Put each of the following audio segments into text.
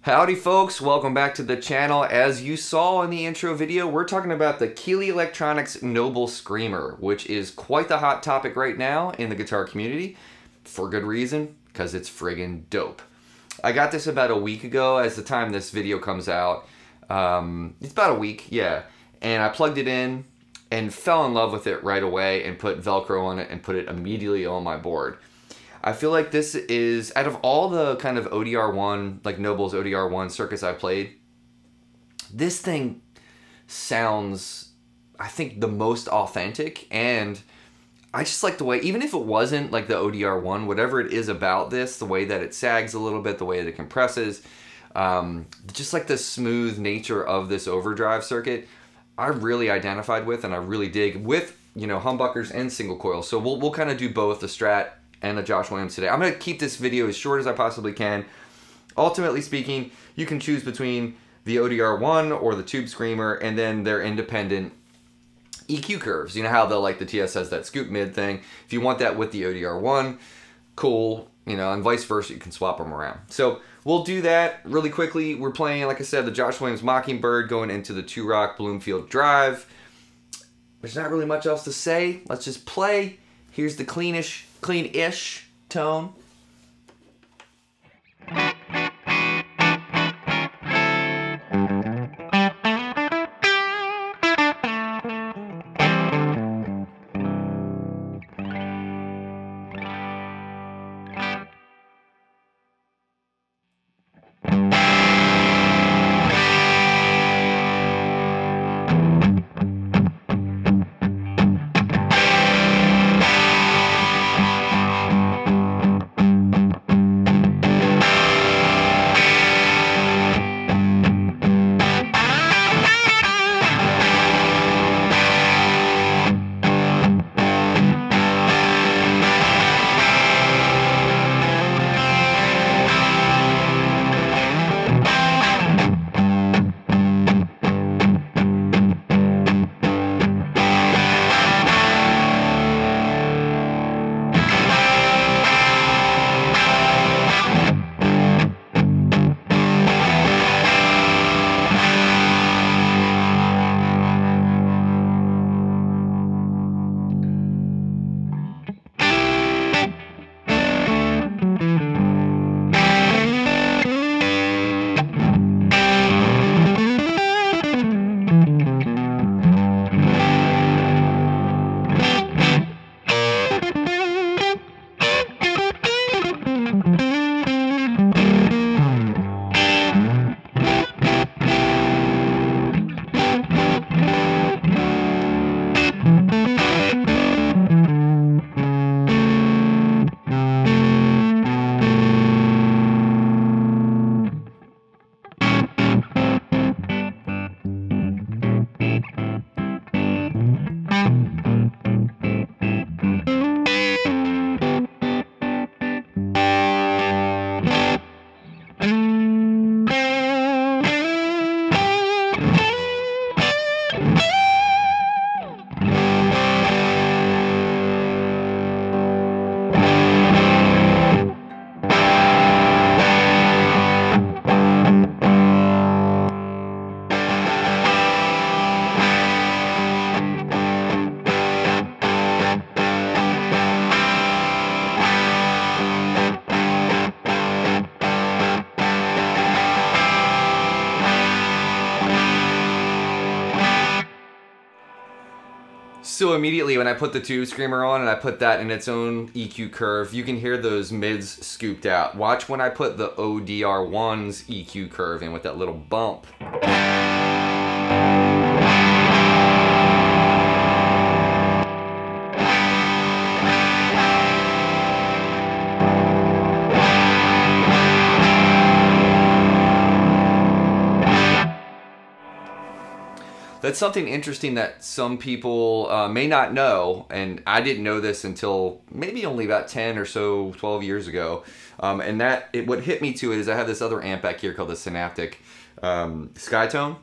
Howdy folks, welcome back to the channel. As you saw in the intro video, we're talking about the Keeley Electronics Noble Screamer, which is quite the hot topic right now in the guitar community, for good reason, because it's friggin' dope. I got this about a week ago as the time this video comes out. It's about a week, yeah. And I plugged it in and fell in love with it right away and put Velcro on it and put it immediately on my board. I feel like this is, out of all the kind of ODR1, like Noble's ODR1 circuits I've played, this thing sounds, I think, the most authentic. And I just like the way, even if it wasn't like the ODR1, whatever it is about this, the way that it sags a little bit, the way that it compresses, just like the smooth nature of this overdrive circuit, I really identified with and I really dig with, you know, humbuckers and single coils. So we'll kind of do both the Strat and the Josh Williams today. I'm going to keep this video as short as I possibly can. Ultimately speaking, you can choose between the ODR1 or the Tube Screamer and then their independent EQ curves. You know how the TS has that scoop mid thing. If you want that with the ODR1, cool, you know, and vice versa, you can swap them around. So we'll do that really quickly. We're playing, like I said, the Josh Williams Mockingbird going into the 2-Rock Bloomfield Drive. There's not really much else to say. Let's just play. Here's the clean-ish tone. So immediately when I put the Tube Screamer on and I put that in its own EQ curve, you can hear those mids scooped out. Watch when I put the ODR1's EQ curve in with that little bump. That's something interesting that some people may not know, and I didn't know this until maybe only about 10 or so, 12 years ago. And what hit me to it is I have this other amp back here called the Synaptic Skytone.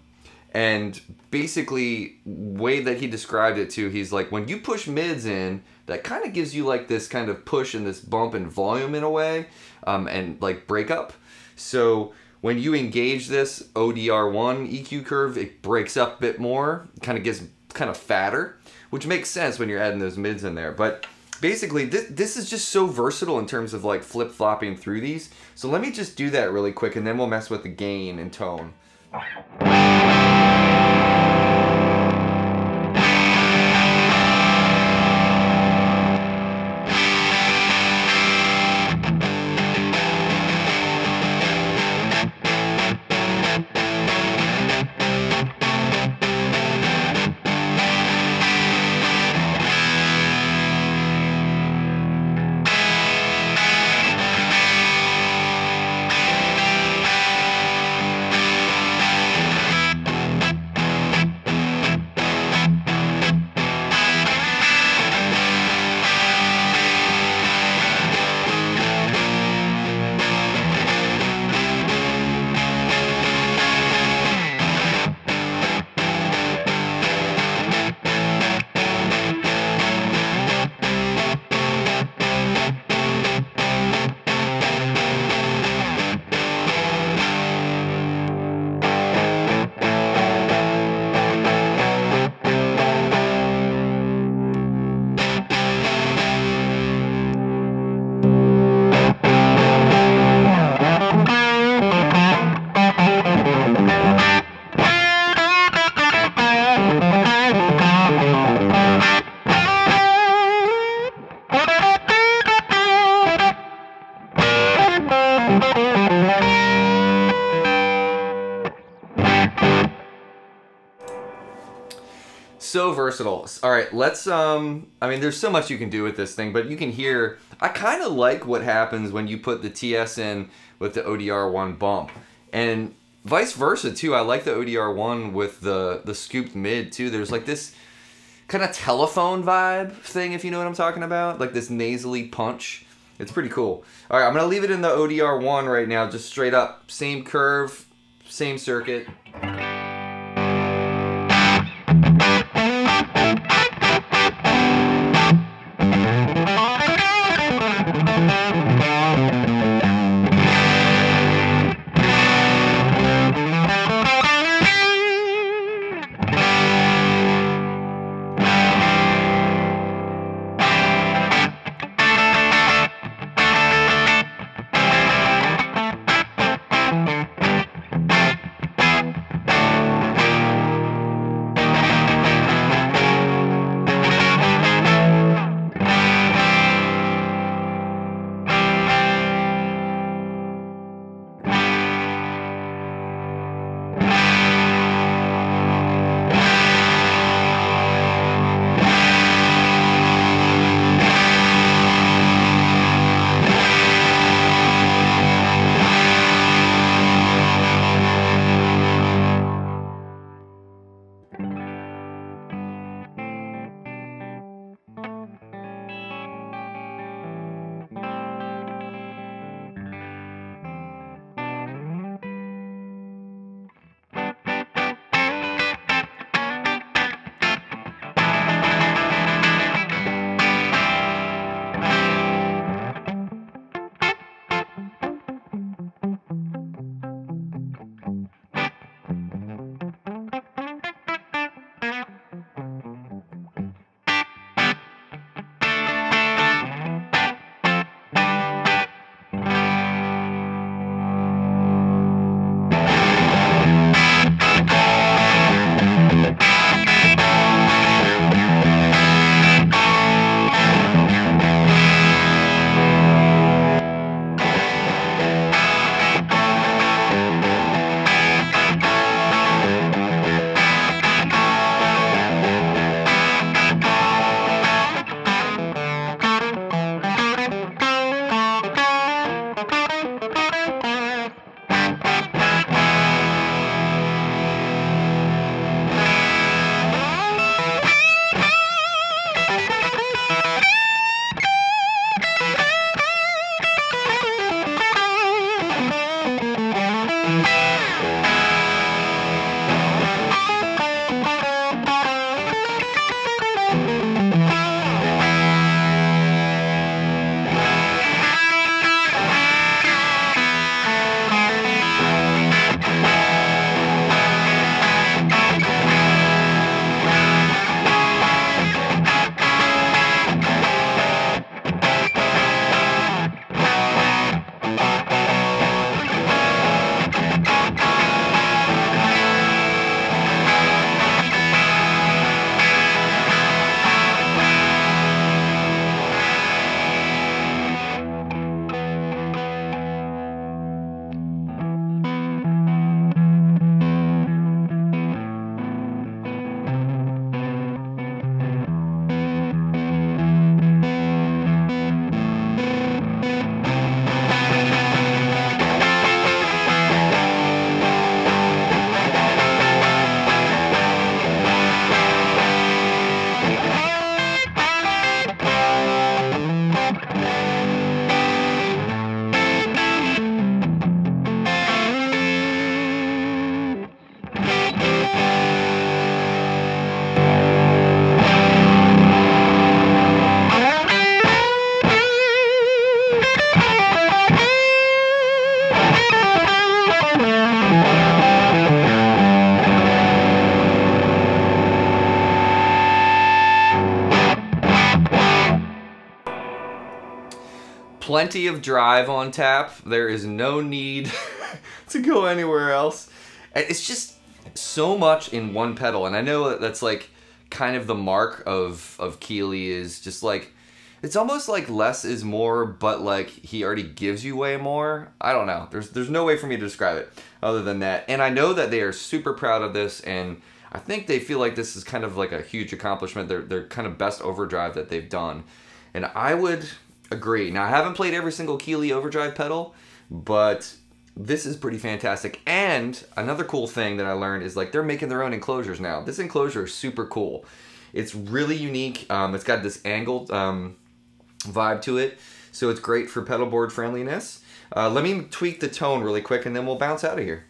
And basically, way that he described it too, he's like, when you push mids in, that kind of gives you like this kind of push and this bump in volume in a way, and like breakup. So when you engage this ODR1 EQ curve, it breaks up a bit more, kind of gets kind of fatter, which makes sense when you're adding those mids in there. But basically, this is just so versatile in terms of like flip-flopping through these. So let me just do that really quick, and then we'll mess with the gain and tone. So versatile. All right, let's, I mean, there's so much you can do with this thing, but you can hear, I kind of like what happens when you put the TS in with the ODR1 bump. And vice versa, too. I like the ODR1 with the scooped mid, too. There's like this kind of telephone vibe thing, if you know what I'm talking about. Like this nasally punch. It's pretty cool. All right, I'm going to leave it in the ODR1 right now, just straight up. Same curve, same circuit. plenty of drive on tap. There is no need to go anywhere else. It's just so much in one pedal, and I know that's like kind of the mark of Keeley, is just like, it's almost like less is more, but like he already gives you way more. I don't know. There's no way for me to describe it other than that. And I know that they are super proud of this, and I think they feel like this is kind of like a huge accomplishment. They're kind of best overdrive that they've done. And I would agree. Now, I haven't played every single Keeley overdrive pedal, but this is pretty fantastic. And another cool thing that I learned is like they're making their own enclosures now. This enclosure is super cool. It's really unique. It's got this angled vibe to it, so it's great for pedal board friendliness. Let me tweak the tone really quick and then we'll bounce out of here.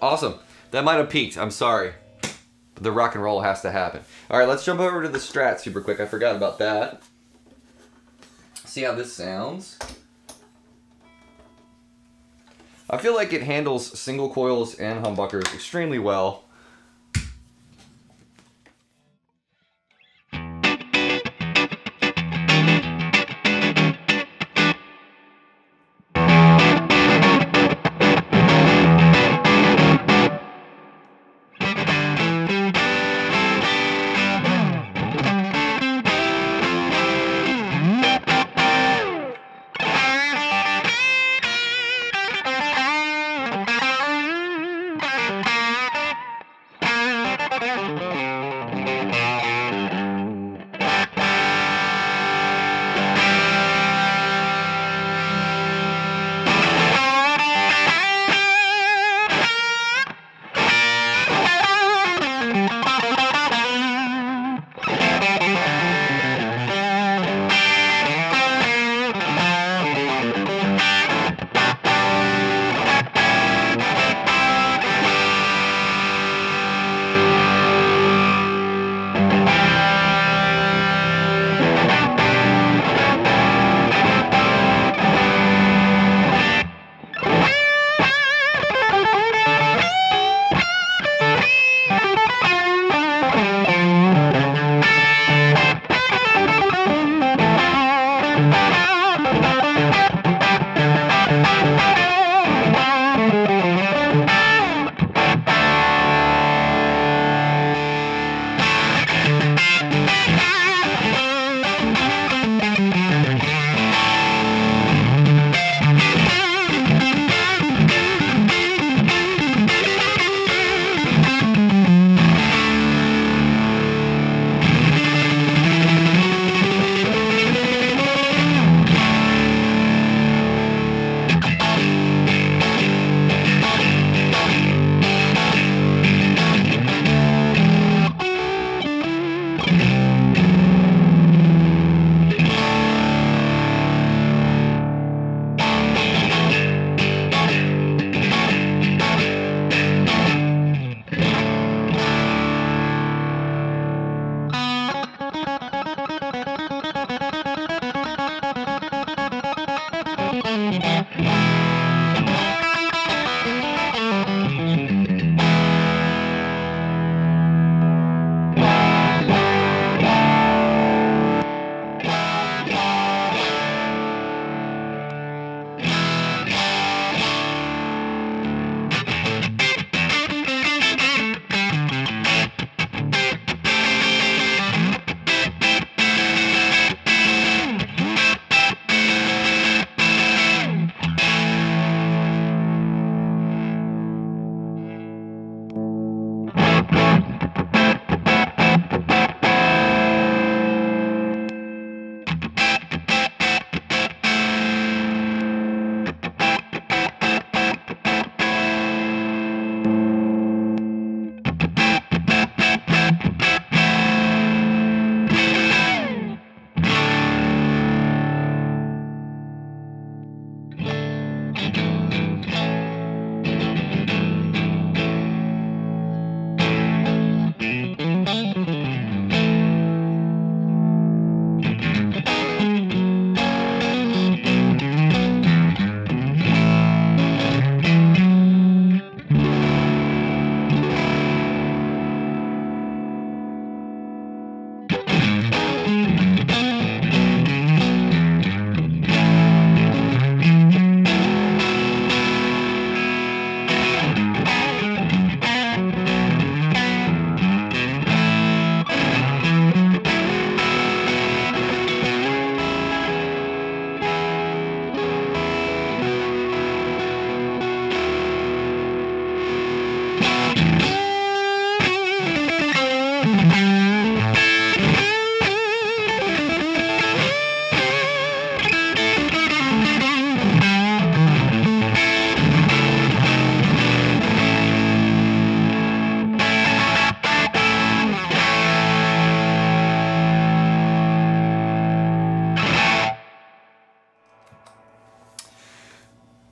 Awesome. That might have peaked. I'm sorry. The rock and roll has to happen. All right, let's jump over to the Strat super quick. I forgot about that. See how this sounds. I feel like it handles single coils and humbuckers extremely well.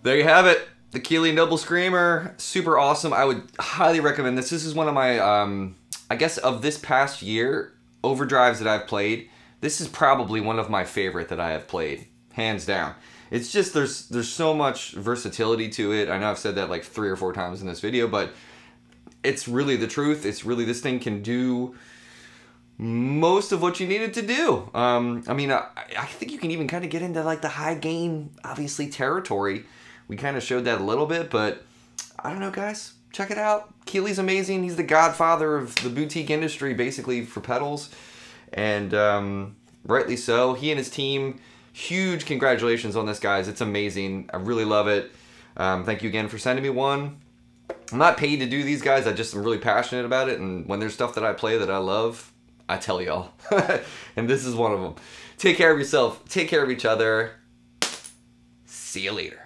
There you have it. The Keeley Noble Screamer. Super awesome. I would highly recommend this. This is one of my, I guess of this past year, overdrives that I've played. This is probably one of my favorite that I have played. Hands down. It's just, there's so much versatility to it. I know I've said that like 3 or 4 times in this video, but it's really the truth. It's really, this thing can do most of what you need it to do. I mean, I think you can even kind of get into like the high gain, obviously, territory. We kind of showed that a little bit, but I don't know, guys. Check it out. Keeley's amazing. He's the godfather of the boutique industry, basically, for pedals. And rightly so. He and his team, huge congratulations on this, guys. It's amazing. I really love it. Thank you again for sending me one. I'm not paid to do these, guys. I just am really passionate about it. And when there's stuff that I play that I love, I tell y'all. And this is one of them. Take care of yourself. Take care of each other. See you later.